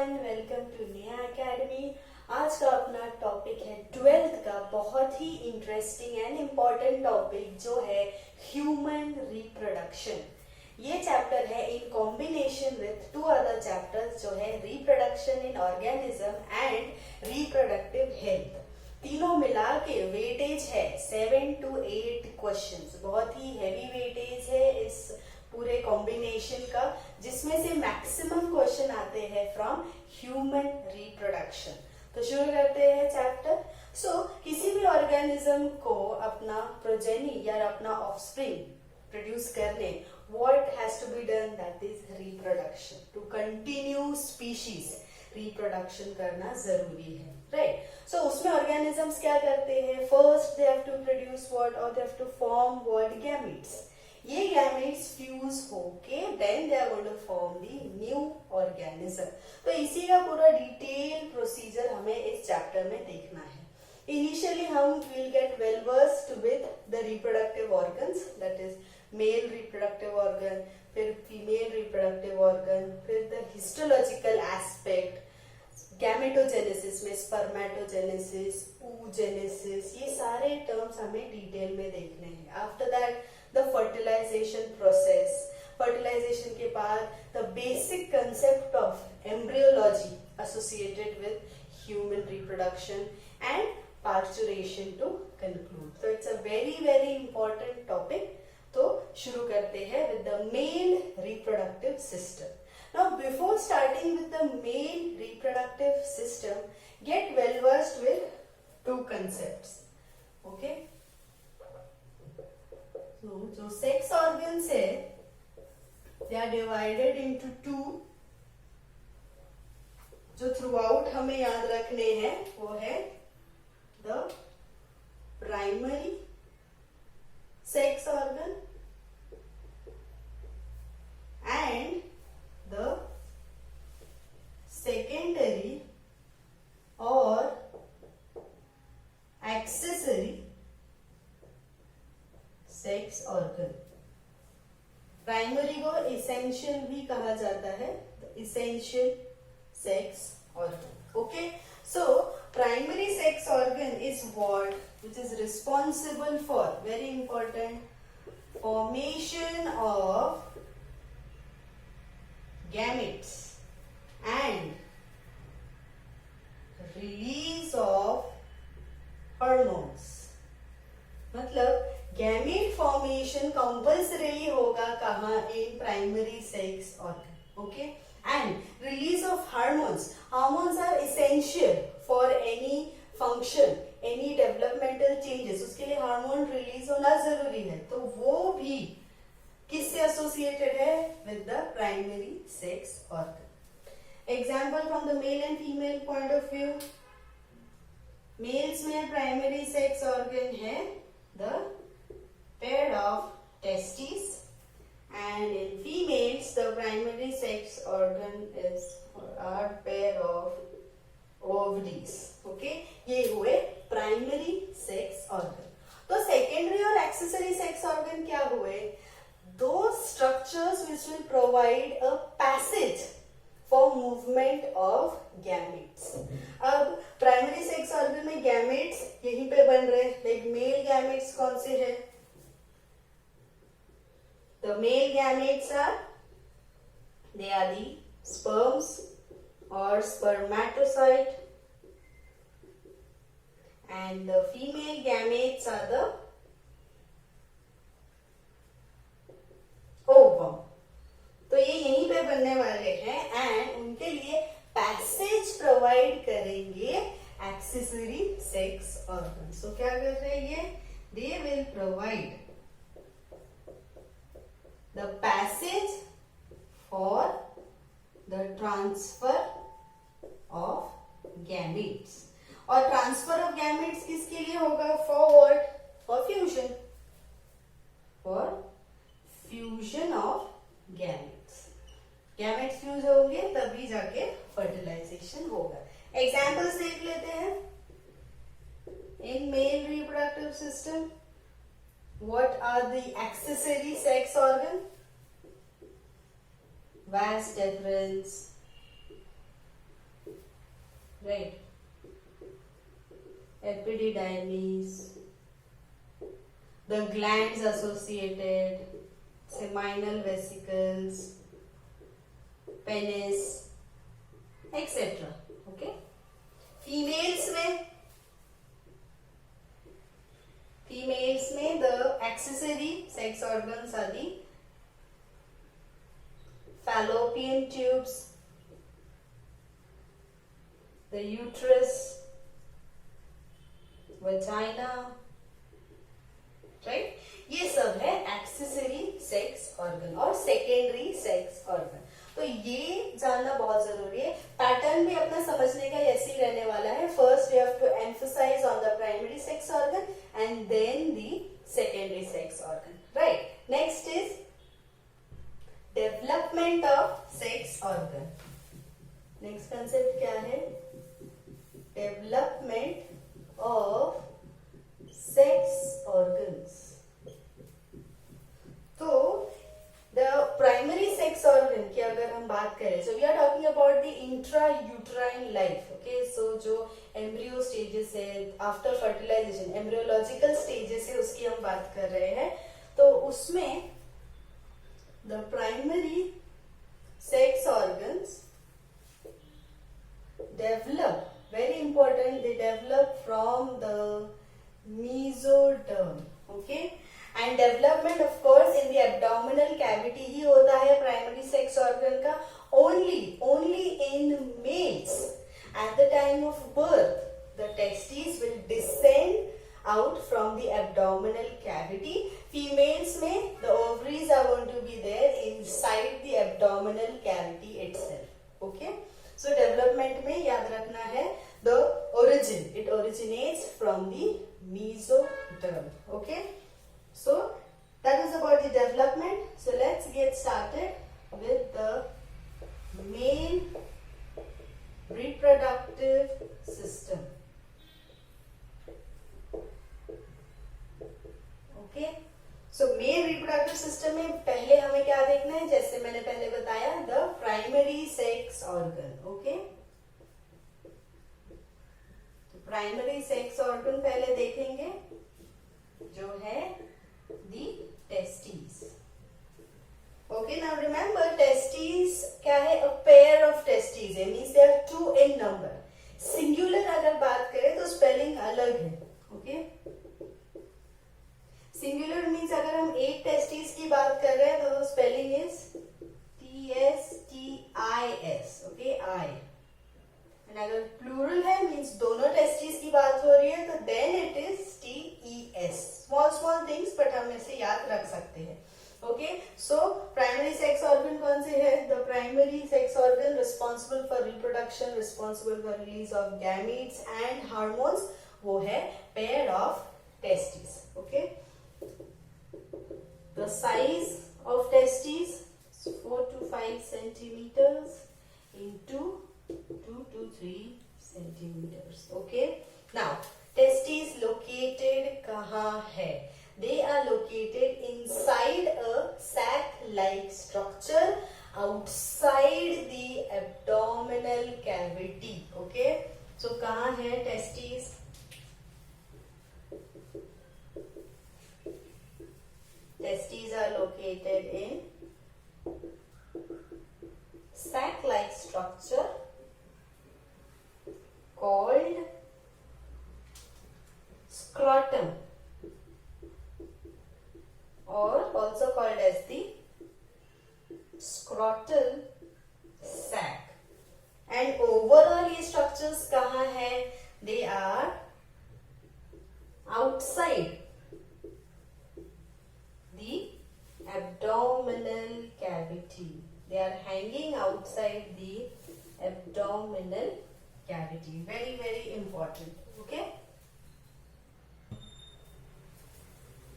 Everyone, welcome to Neha academy. आज का अपना टॉपिक है 12th का बहुत ही इंटरेस्टिंग एंड इम्पोर्टेंट टॉपिक जो है ह्यूमन रिप्रोडक्शन। ये चैप्टर है in combination with two other chapters जो है reproduction in organism and reproductive health. तीनों मिला के वेटेज है 7 to 8 क्वेश्चंस। बहुत ही हैवी वेटेज है इस पूरे कॉम्बिनेशन का, जिसमें से मैक्सिमम क्वेश्चन आते हैं फ्रॉम ह्यूमन रिप्रोडक्शन। तो शुरू करते हैं चैप्टर। किसी भी ऑर्गेनिज्म को अपना प्रोजेनी या अपना ऑफस्प्रिंग प्रोड्यूस करने what has to be done, that is reproduction. To continue species reproduction करना जरूरी है, राइट? सो उसमें ऑर्गेनिजम्स क्या करते हैं? First they have to produce what, और they have to form what, gametes. ये गैमीट्स फ्यूज होके then they are going to form the new organism. तो इसी का पूरा डिटेल प्रोसीजर हमें इस चैप्टर में देखना है। इनिशियली हम will get well versed with the reproductive organs, that is male reproductive organ, फिर फीमेल रिप्रोडक्टिव ऑर्गन, फिर द हिस्टोलॉजिकल एस्पेक्ट, गैमेटोजेनेसिस में स्पर्मेटोजेनेसिस, oogenesis, ये सारे टर्म्स हमें डिटेल में देखने हैं। After that the fertilisation process, fertilisation के बाद the basic concept of embryology associated with human reproduction and parturition to conclude. तो it's a very very important topic. तो शुरू करते हैं with the male reproductive system. Now before starting with the male reproductive system, get well versed with two concepts. Okay? So जो sex organs है, they are divided into two. जो throughout हमें याद रखने हैं वो है the primary sex organ and the secondary or accessory sex organ. Primary को इसेंशियल भी कहा जाता है, essential sex organ. Okay, so primary sex organ is what which is responsible for, very important, formation of gametes and release of hormones. मतलब gamete formation compulsorily होगा कहाँ? In primary sex organ. Okay, and release of hormones. Hormones are essential for any function, any developmental changes. उसके लिए hormone release होना जरूरी है। तो वो भी किससे एसोसिएटेड है? With the primary sex organ. Example from the male and female point of view. Males में प्राइमरी सेक्स ऑर्गन है the pair of testis, and in females the primary sex organ is or pair of ovaries. Okay, ये हुए primary sex organ. तो secondary और accessory sex organ क्या हुए? Those structures which will provide a passage for movement of gametes. अब primary sex organ में gametes यहीं पे बन रहे हैं। लाइक मेल gametes कौन से हैं? The male gametes are the sperms or spermatocyte, and the female gametes are the ovum. तो ये यहीं पे बनने वाले हैं एंड उनके लिए पैसेज प्रोवाइड करेंगे एक्सेसरी सेक्स ऑर्गन। सो क्या कर रहे हैं ये? They will provide the passage for the transfer of gametes. और transfer of gametes किसके लिए होगा? For what? For fusion. For fusion of gametes. Gametes fuse होंगे तभी जाके fertilization होगा। Examples देख लेते हैं। In male reproductive system, what are the accessory sex organ? Vas deferens, right? Epididymis, the glands associated, seminal vesicles, penis, etc. Okay. Females में the accessory sex organs are the fallopian tubes, the uterus, vagina, right? ये सब है accessory sex organ और secondary sex organ. तो ये जानना बहुत जरूरी है। पैटर्न भी अपना समझने का ऐसे ही रहने वाला है। First we have to emphasise on the primary sex organ and then the secondary sex organ, right? Next is development of sex organ. Next concept क्या है? Development of sex organs. तो द प्राइमरी सेक्स ऑर्गन की अगर हम बात करें, so we are talking about the intra uterine life. Okay, so जो embryo stages है आफ्टर फर्टिलाइजेशन, एम्ब्रियोलॉजिकल स्टेजेस है, उसकी हम बात कर रहे हैं। तो उसमें the primary sex organs develop, very important, they develop from the mesoderm, okay? And development of course in the abdominal cavity ही होता है primary sex organ का। only in males at the time of birth the testes will descend out from the abdominal cavity. Females में the ovaries are going to be there inside the abdominal cavity itself, okay? So development में याद रखना है the origin, it originates from the mesoderm, okay? So that is about the development. So let's get started with the main reproductive system, okay? So main reproductive system में पहले हमें क्या देखना है? जैसे मैंने पहले बताया, the primary sex organ, okay? तो primary sex organ पहले देखेंगे जो है the testes. Okay, now remember testes क्या है? A pair of testes है, means they are two in number. Singular अगर बात करें तो spelling अलग है, okay? सिंगुलर मीन्स अगर हम एक टेस्टिस की बात कर रहे हैं तो spelling is TSTIS, okay, I. And अगर प्लूरल है मीन्स दोनों टेस्टिस की बात हो रही है तो then it is TES। Small things but हम इसे याद रख सकते हैं, okay? So primary sex organ कौन से है? The primary sex organ responsible for reproduction, responsible for release of gametes and hormones, वो है pair of testis, okay? The size of testes is 4 to 5 centimeters into 2 to 3 centimeters. Okay. Now, testes located कहाँ है? They are located inside a sac-like structure outside the abdominal cavity. Okay. So कहाँ है testes? Testes are located in sac-like structure called scrotum, or also called as the scrotal sac. And overall ये structures कहाँ है? They are outside the abdominal cavity. They are hanging outside the abdominal cavity. Very, very important. Okay?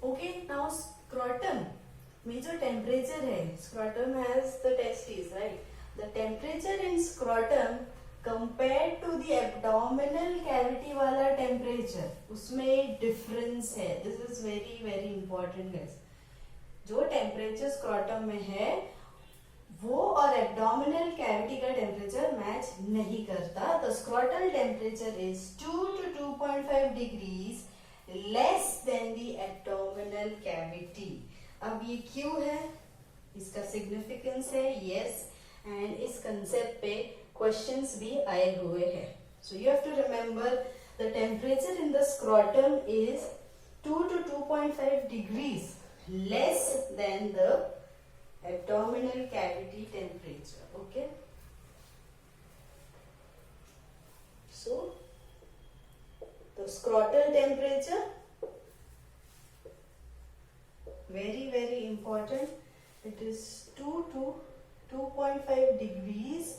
Okay, now scrotum में जो temperature है, scrotum has the testes, right? The temperature in scrotum compared to the abdominal cavity वाला temperature, उसमें difference है. This is very, very important, guys. जो temperature scrotum में है वो और एब्डोमिनल कैविटी का टेम्परेचर मैच मैच नहीं करता. The scrotal temperature is 2 to 2.5 degrees less than the abdominal cavity. अब ये क्यों है, इसका सिग्निफिकेंस है, यस, एंड इस कंसेप्ट पे क्वेश्चंस भी आए हुए हैं. So you have to remember the temperature in the scrotum is 2 to 2.5 degrees less than the abdominal cavity temperature. Okay. So the scrotal temperature, very important, it is 2 to 2.5 degrees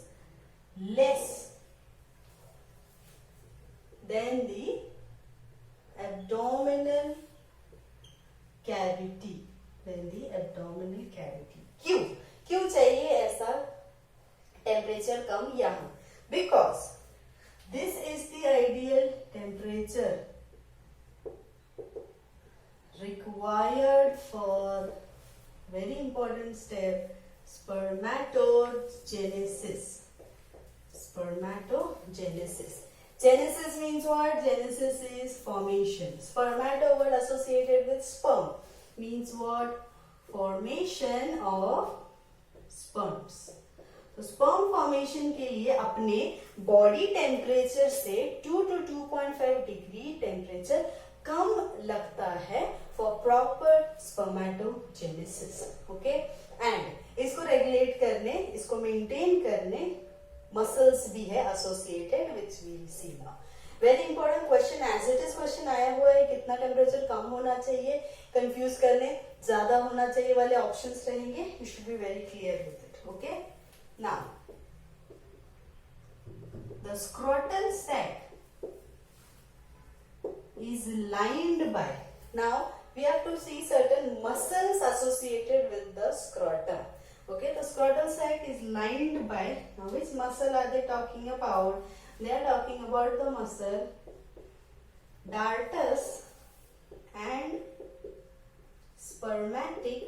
less than the abdominal cavity. क्यों चाहिए ऐसा temperature कम यहाँ? Because this is the ideal temperature required for very important step, spermatogenesis. Genesis means what? Genesis is formation. Spermato word associated with sperm means what? Formation of sperms. तो sperm formation के लिए अपने body temperature से 2 to 2.5 degree temperature कम लगता है for proper spermatogenesis. Okay, and इसको regulate करने, इसको मेंटेन करने मसल्स भी है associated which we will see now. Very important question, as it is question आया हुआ है. कितना टेम्परेचर कम होना चाहिए, कंफ्यूज करने ज्यादा होना चाहिए वाले ऑप्शंस रहेंगे. You should be very clear with it. Okay, now the scrotal sac is lined by, now we have to see certain muscles associated with the scrotum. Okay, the scrotal sac is lined by, now which muscle are they talking about? They are talking about the muscle dartus and spermatic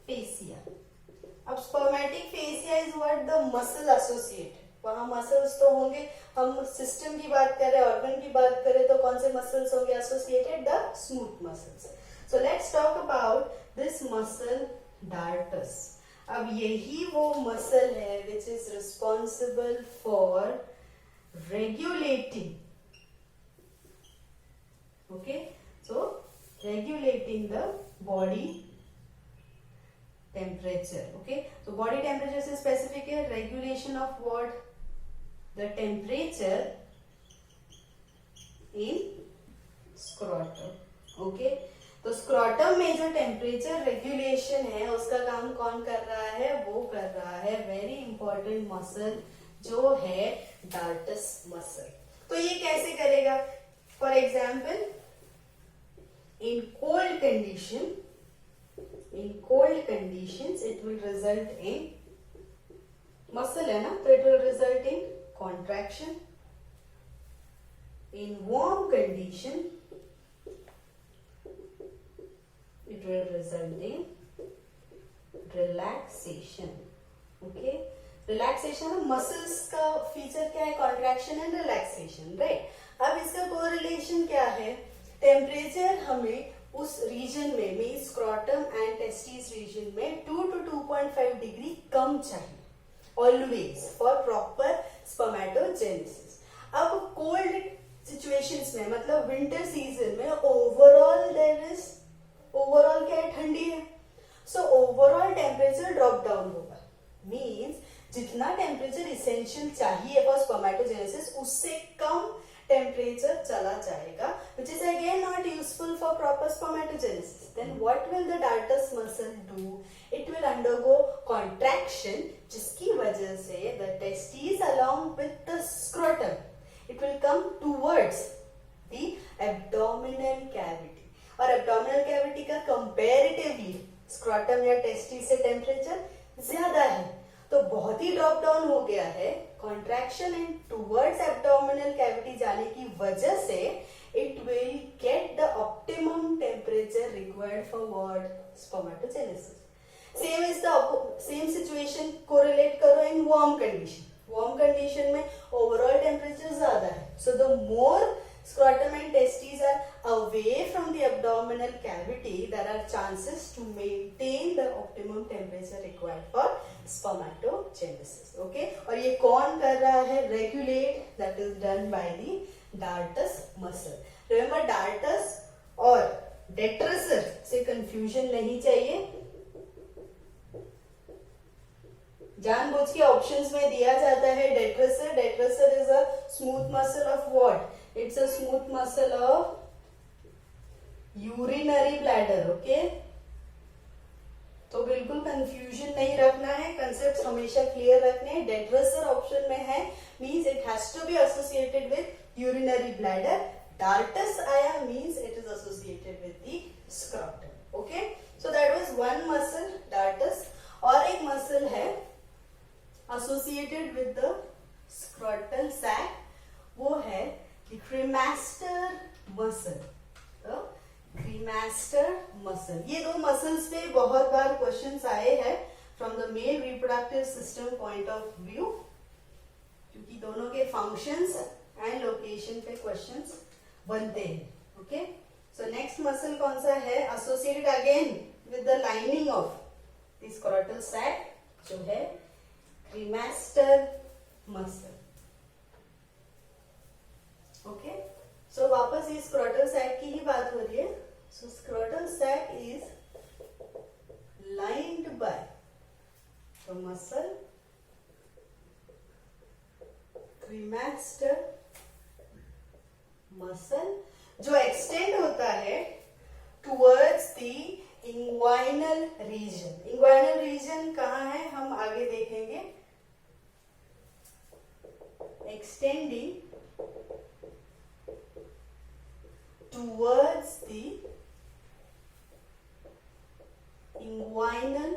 fascia. अब spermatic fascia is what? The muscle associated. वहां muscles तो होंगे, हम system की बात करें, organ की बात करें तो कौन से मसल्स होंगे associated? The smooth muscles. So let's talk about this muscle dartos. अब यही वो मसल है which is responsible for regulating, okay, so regulating the body temperature. Okay, so body temperature is specific here. Regulation of what? The temperature in scrotum. Okay, तो scrotum में जो temperature regulation है उसका काम कौन कर रहा है? वो कर रहा है very important muscle जो है dartus muscle. तो ये कैसे करेगा? For example, in cold conditions it will result in muscle है ना, तो it will result in contraction. In warm condition it will result in relaxation. Okay, relaxation of muscles का फीचर क्या है? contraction and relaxation, right? अब इसका correlation क्या है? टेम्परेचर हमें उस रीजन में, mean scrotum and testis region में 2 to 2.5 डिग्री कम चाहिए ऑलवेज फॉर प्रॉपर स्पर्मेटोजेनेसिस. अब कोल्ड सिचुएशंस में, मतलब विंटर सीजन में ओवरऑल क्या है? ठंडी है. So overall temperature drop down होगा. मीन्स जितना टेम्परेचर इसेंशियल चाहिए फॉर स्पर्मेटोजेनेसिस उससे कम temperature चला जाएगा, which is again not useful for proper spermatogenesis. Then what will the dartus muscle do? It will undergo contraction, जिसकी वजह से the testes along with the scrotum, it will come towards the abdominal cavity. और abdominal cavity का comparatively scrotum या testes से temperature ज्यादा है, तो बहुत ही ड्रॉप डाउन हो गया है. Contraction and towards abdominal cavity जाने की वजह से it will get the optimum temperature required for what? Spermatogenesis. Same situation correlate करो in warm condition. Warm condition में ओवरऑल टेम्परेचर ज्यादा है. So the more scrotum and testes are away from the abdominal cavity, there are chances to maintain the optimum temperature required for spermatogenesis. Okay, और ये कौन कर रहा है? Regulate, that is done by the dartus muscle. Remember dartus और detrusor से confusion नहीं चाहिए. जानबूझ के ऑप्शंस में दिया जाता है detrusor. Detrusor is a smooth muscle of what? It's a smooth muscle of urinary bladder. Okay, तो बिल्कुल कंफ्यूजन नहीं रखना है, कंसेप्ट हमेशा क्लियर रखने हैं. detrusor ऑप्शन में है means it has to be associated with urinary bladder. dartus आया means it is associated with the scrotum. Okay, so that was one muscle, dartus. और एक मसल है associated with the scrotal sac, वो है the cremaster muscle. तो cremaster muscle, ये दो muscles पे बहुत बार क्वेश्चंस आए हैं from the male reproductive system point of view, क्योंकि दोनों के फंक्शंस एंड लोकेशन पे क्वेश्चंस बनते हैं. ओके, सो नेक्स्ट मसल कौन सा है? Associated again with the lining of the scrotal sac, जो है cremaster muscle. ओके, सो वापस ये स्क्रोटल सैक की ही बात हो रही है. So scrotal sac is lined by the muscle cremaster muscle, जो एक्सटेंड होता है towards the inguinal region. Inguinal region कहाँ है हम आगे देखेंगे. Extending towards the inguinal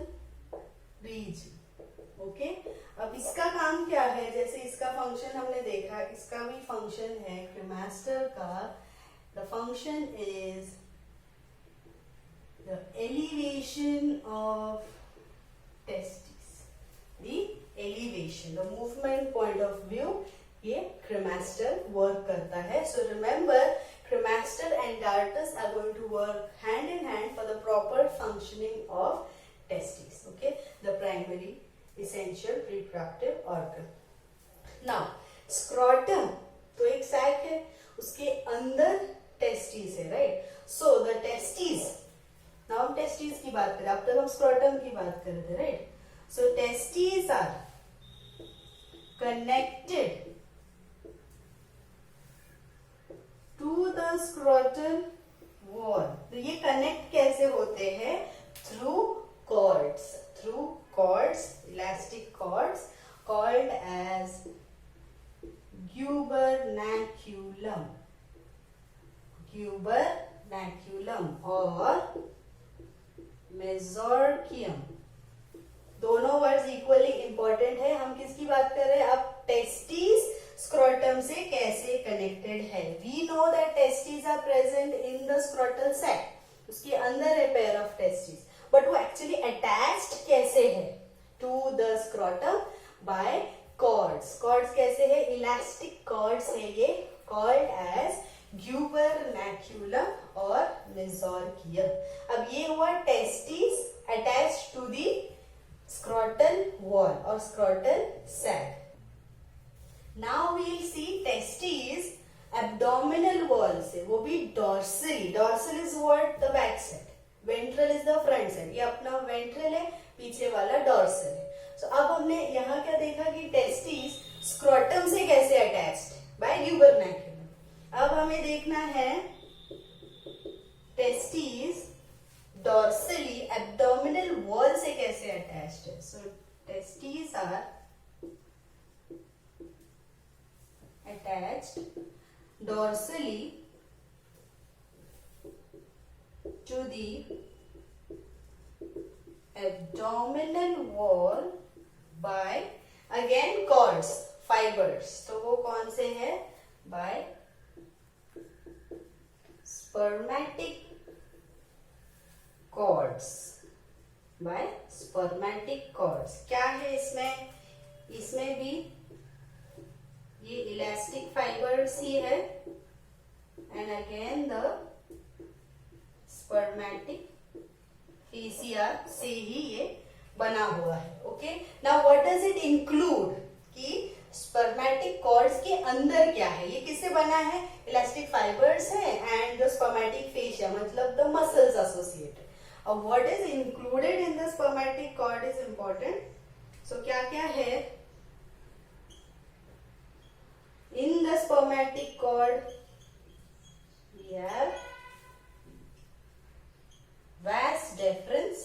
region. Okay, अब इसका काम क्या है? जैसे इसका फंक्शन हमने देखा, इसका भी फंक्शन है क्रेमास्टर का. The function is the elevation of testis. The elevation, the movement point of view, ये क्रेमास्टर वर्क करता है. So remember, cremaster and dartus are going to work hand in hand for the proper functioning of testes. Okay, the primary essential reproductive organ. Now scrotum तो एक sac है, उसके अंदर testes है, right? So the testes, now हम testes की बात करें, अब तक हम scrotum की बात कर रहे थे, right? So testes are connected to the scrotal wall. तो ये कनेक्ट कैसे होते हैं? Through cords, elastic cords called as gubernaculum और mesorchium. दोनों वर्ड्स इक्वली इंपॉर्टेंट है. हम किसकी बात कर रहे हैं अब? टेस्टिस स्क्रोटम से कैसे कनेक्टेड है? We know that testis are present in the scrotal sac, उसके अंदर है पेयर ऑफ टेस्टिस, बट वो एक्चुअली अटैच्ड कैसे है to the scrotum? By cords. Cords कैसे है? इलास्टिक कॉर्ड्स है ये, कॉल्ड एज gubernaculum और mesorchium. अब ये हुआ testis attached to the scrotal wall और scrotal sac. Now we'll see testes abdominal wall से, वो भी dorsally. Dorsal is what? The back side. Ventral is the front side. ये अपना ventral है, पीछे वाला dorsal है. So अब हमने यहाँ क्या देखा कि testes scrotum से कैसे attached? By gubernaculum. अब हमें देखना है testes dorsally abdominal wall से कैसे attached है. So testes are attached dorsally to the abdominal wall by again cords, fibers. तो वो कौन से हैं? By spermatic cords. By spermatic cords. क्या है इसमें? इसमें भी कॉर्ड्स ही है and again the spermatic fascia से ही ये बना हुआ है. Okay, now what does it include कि स्पर्मेटिक कॉर्ड्स के अंदर क्या है, ये किससे बना है, इलास्टिक फाइबर्स है एंड द स्पर्मेटिक फेशिया मतलब द मसल्स एसोसिएटेड. अब what is included in the spermatic cord is important. So क्या क्या है in the spermatic cord? We have vas deferens,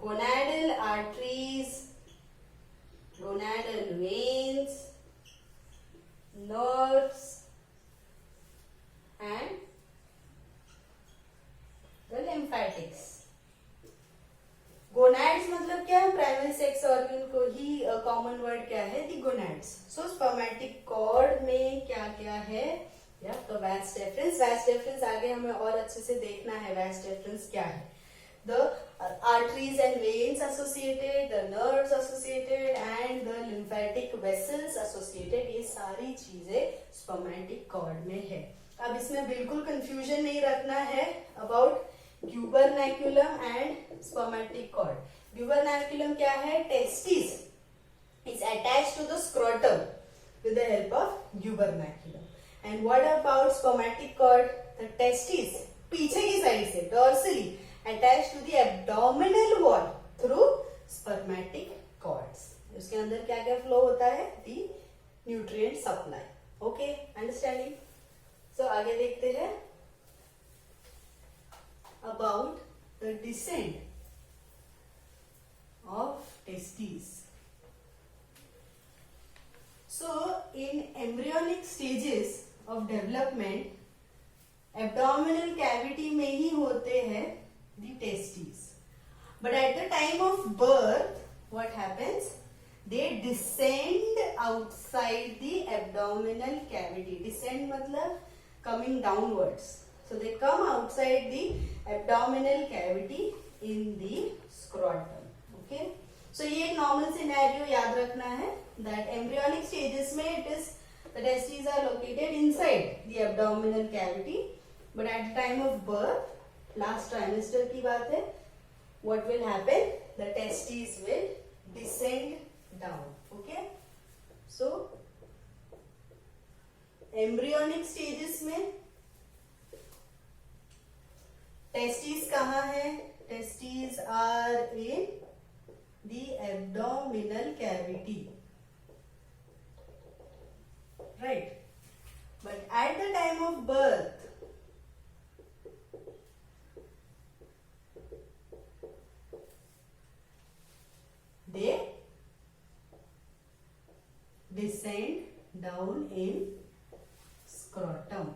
gonadal arteries, gonadal veins, nerves and the lymphatics. Gonads मतलब क्या है, primary sex organ को ही common word क्या है, दी gonads. सो spermatic cord में क्या क्या है, या तो vas deferens. vas deferens आगे हमें और अच्छे से देखना है vas deferens क्या है. The arteries and veins associated, the nerves associated and the lymphatic vessels associated, ये सारी चीजें spermatic cord में है. अब इसमें बिल्कुल confusion नहीं रखना है about gubernaculum and spermatic cord. Gubernaculum क्या है, testis is attached to the scrotum with the help of gubernaculum. And what about spermatic cord? The testis पीछे की साइड से dorsally attached to the abdominal wall through spermatic cords. उसके अंदर क्या क्या flow होता है, the nutrient supply. Okay, understanding? So आगे देखते हैं about the descent of testes. So in embryonic stages of development, abdominal cavity में ही होते हैं the testes. But at the time of birth, what happens? They descend outside the abdominal cavity. Descend मतलब coming downwards. So they come outside the abdominal cavity in the scrotum. Okay. So ये एक normal scenario याद रखना है that embryonic stages में it is the testes are located inside the abdominal cavity, but at the time of birth, last trimester की बात है, what will happen? The testes will descend down. Okay? So embryonic stages में testes कहाँ है? Testes are in the abdominal cavity. Right? But at the time of birth, they descend down in scrotum.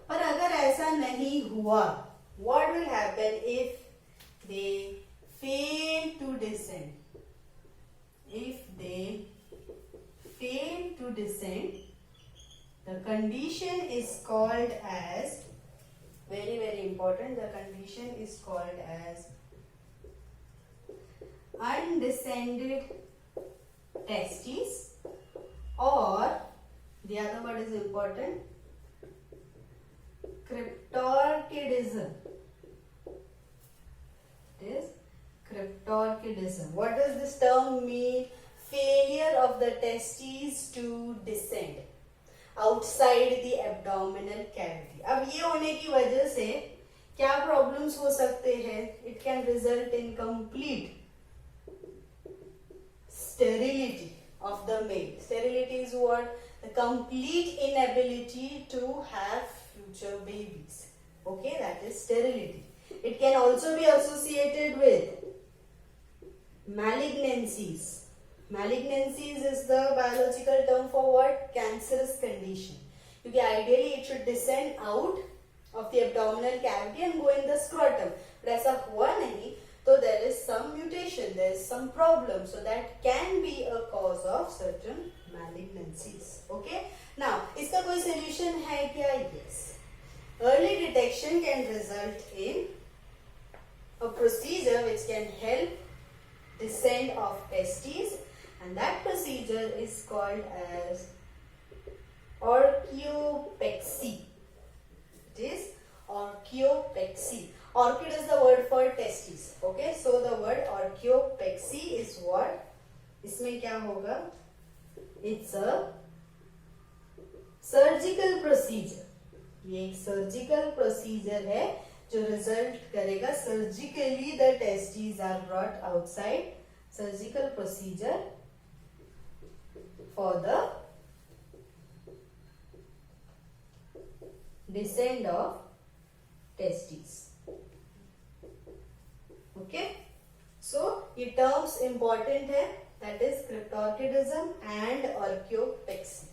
पर अगर ऐसा नहीं हुआ, what will happen if they fail to descend? If they fail to descend, the condition is called as, very very important, the condition is called as undescended testes, or the other word is important, cryptorchidism. It is cryptorchidism. What does this term mean? Failure of the testes to descend outside the abdominal cavity. अब ये होने की वजह से क्या problems हो सकते हैं? It can result in complete sterility of the male. Sterility is what? The complete inability to have future babies. Okay, that is sterility. It can also be associated with malignancies. Malignancies is the biological term for what? Cancerous condition. Because ideally it should descend out of the abdominal cavity and go in the scrotum. But ऐसा हुआ नहीं, so there is some mutation, there is some problem. So that can be a cause of certain malignancies. Okay? Now, इसका कोई solution है क्या? Yes. Early detection can result in a procedure which can help descent of testes, and that procedure is called as orchiopexy. It is orchiopexy. Orchid is the word for testes. Okay, so the word orchiopexy is what? इसमें क्या होगा? It's a surgical procedure. ये एक surgical procedure है जो result करेगा surgically the testis are brought outside. Surgical procedure for the descent of testes. Okay, so ये terms important है, that is cryptorchidism and orchiopexy.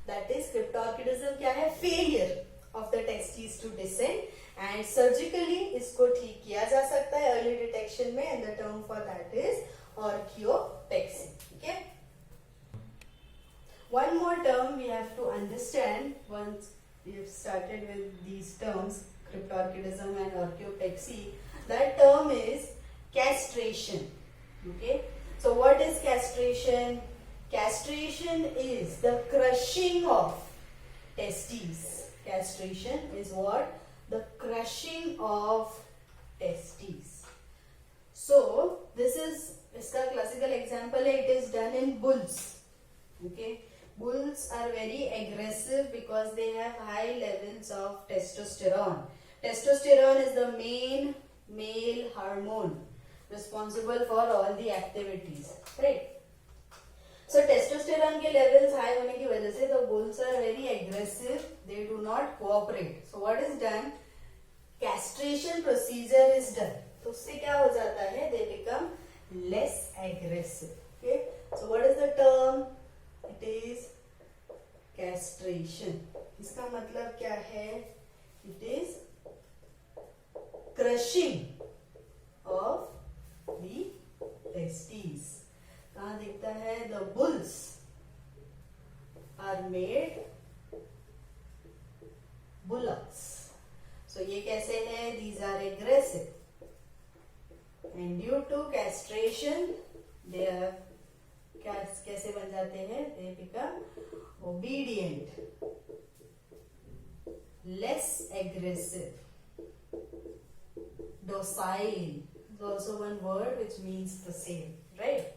That is cryptorchidism क्या है? Failure of the testes to descend, and surgically इसको ठीक किया जा सकता है early detection में, and the term for that is orchiopexy. Okay, one more term we have to understand once we have started with these terms, cryptorchidism and orchiopexy. That term is castration. Okay, so what is castration? Castration is the crushing of testes. Castration is what? The crushing of testes. So this is इसका classical example है, it is done in bulls. Okay, bulls are very aggressive because they have high levels of testosterone. Testosterone is the main male hormone responsible for all the activities, right? So testosterone के levels high होने की वजह से the bulls are very aggressive. They do not cooperate. So what is done? Castration procedure is done. तो उससे क्या हो जाता है? They become less aggressive. Okay. So what is the term? It is castration. इसका मतलब क्या है? It is crushing of the testes. कहाँ दिखता है? The bulls are made bullocks. So ये कैसे है? These are aggressive, and due to castration they are कैसे बन जाते हैं? They become obedient, less aggressive, docile is also one word which means the same, right?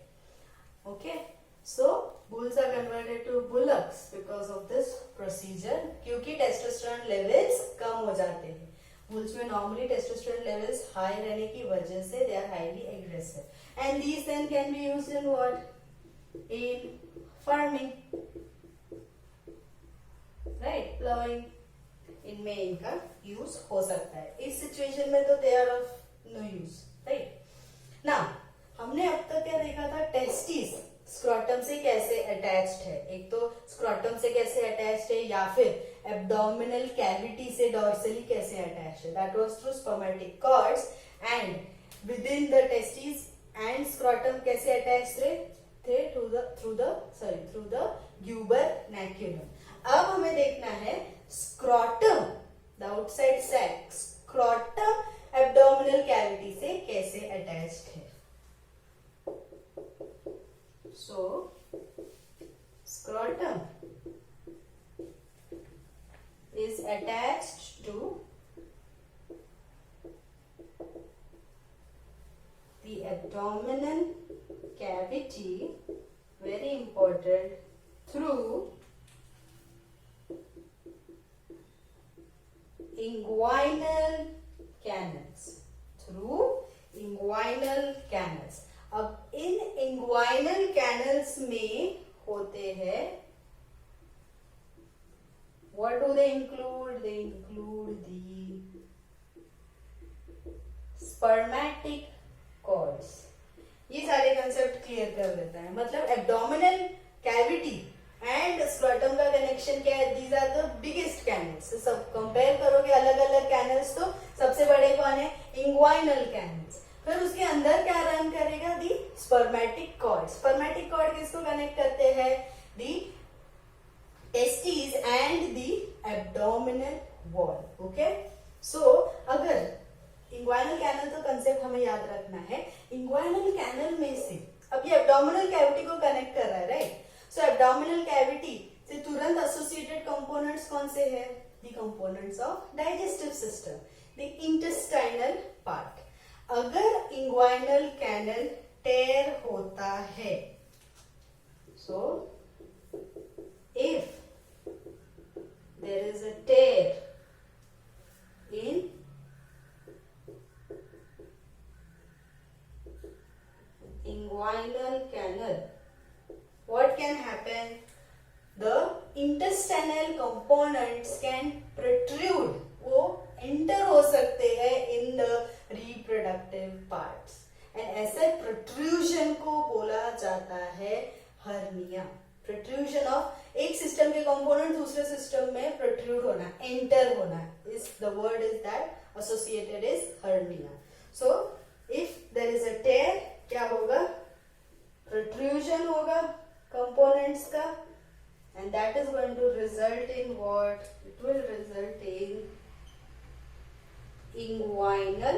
Okay, so bulls are converted to bullocks because of this procedure, क्योंकि testosterone levels कम हो जाते हैं. Bulls में normally testosterone levels high रहने की वजह से they are highly aggressive, and these then can be used in what? In farming, right, ploughing, इनमें इनका यूज हो सकता है. इस सिचुएशन में तो they are of no use, right. Now हमने अब तक क्या देखा था? टेस्टिस स्क्रॉटम से कैसे अटैच्ड है. एक तो स्क्रॉटम से कैसे अटैच्ड है, या फिर एब्डोमिनल कैविटी से डॉर्सली कैसे अटैच्ड है. That was through spermatic cords, and within the testis and scrotum कैसे अटैच्ड थे? Through the gubernaculum. अब हमें देखना है scrotum, the outside sac, scrotum abdominal cavity से कैसे अटैच्ड है. So, scrotum is attached to the abdominal cavity, very important, through inguinal canals. Through inguinal canals. अब इन इंग्वाइनल कैनल्स में होते हैं, what do they include? They include the spermatic cords. ये सारे concept clear कर देता है. मतलब एब्डोमिनल कैविटी एंड स्क्रॉटम का कनेक्शन क्या है? These are the biggest canals. सब कंपेयर करोगे अलग अलग कैनल्स तो सबसे बड़े कौन है? Inguinal canals. फिर उसके अंदर क्या रन करेगा? The spermatic cord. Spermatic cord किसको कनेक्ट करते हैं? The testis and the abdominal wall. Okay, so अगर इंग्वाइनल कैनल, तो कंसेप्ट हमें याद रखना है, इंग्वाइनल कैनल में से अब ये एब्डोमिनल कैविटी को कनेक्ट कर रहा है, राइट? सो एब्डोमिनल कैविटी से तुरंत एसोसिएटेड कंपोनेंट्स कौन से हैं? The components of digestive system, the intestinal part. अगर इंग्वाइनल कैनल टेयर होता है, so if there is a tear in inguinal canal, what can happen? The intestinal components can protrude, वो enter हो सकते हैं in the reproductive parts, and ऐसे protrusion को बोला जाता है hernia. प्रोट्रूजन ऑफ एक सिस्टम के कंपोनेंट दूसरे सिस्टम में प्रोट्रूड होना, एंटर होना, is the word is that associated is hernia. So if there is a tear, क्या होगा? प्रोट्रूजन होगा कंपोनेंट्स का, and that is going to result in what? It will result in inguinal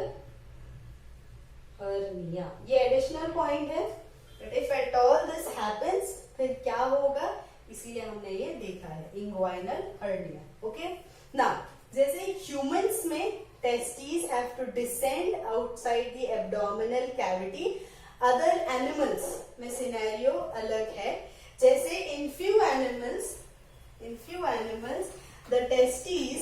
hernia. ये additional point है, but if at all this happens, फिर क्या होगा? इसीलिए हमने ये देखा है, इंग्वाइनल हर्निया. ओके, नाउ जैसे ह्यूमंस में testis have to descend outside the abdominal cavity, other animals में सिनेरियो अलग है. जैसे in few animals the testis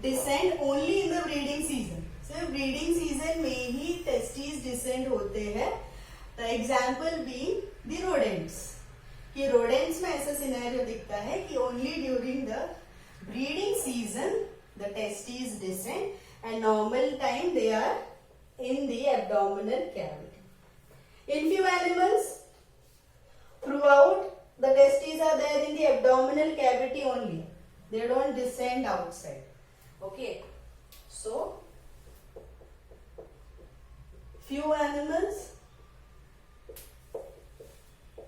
descend only in the breeding season. सिर्फ ब्रीडिंग सीजन में ही टेस्टिस डिसेंड होते हैं. The example being the rodents. कि rodents में ऐसा सिनेरियो दिखता है कि only during the breeding season the testis descend and normal time they are in the abdominal cavity. In few animals throughout the testes are there in the abdominal cavity only, they don't descend outside. Okay, so few animals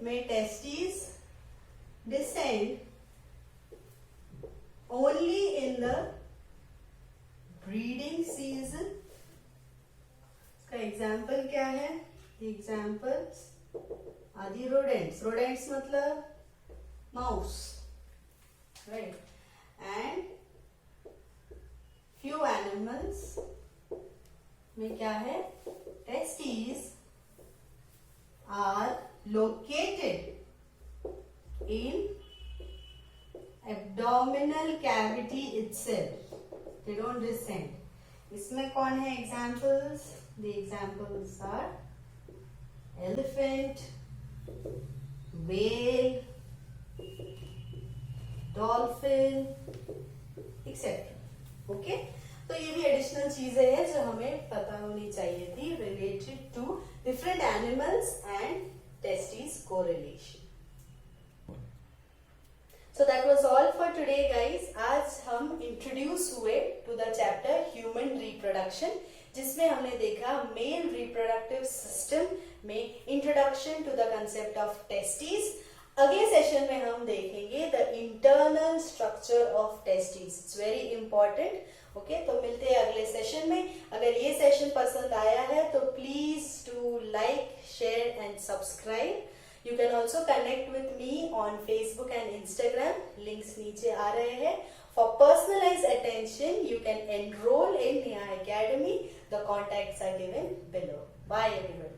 may testes descend only in the breeding season. इसका example क्या है? Examples आदि rodents. rodents मतलब mouse, right? And few animals में क्या है? testes are located in abdominal cavity itself. They don't descend. इसमें कौन है examples? The examples are elephant, whale, dolphin, etc. Okay? तो ये भी एडिशनल चीजें हैं जो हमें पता होनी चाहिए थी related to different animals and testis correlation. So that was all for today guys. आज हम इंट्रोड्यूस हुए to the chapter human reproduction, जिसमें हमने देखा मेल रिप्रोडक्टिव सिस्टम में introduction to the concept of testis. अगले सेशन में हम देखेंगे the internal structure of testis. It's very important. Okay, तो मिलते हैं अगले सेशन में. अगर ये सेशन पसंद आया है तो please to like, share and subscribe. You can also connect with me on Facebook and Instagram. Links नीचे आ रहे हैं. For personalized attention, you can enroll in Neha Academy. The contacts are given below. Bye everyone.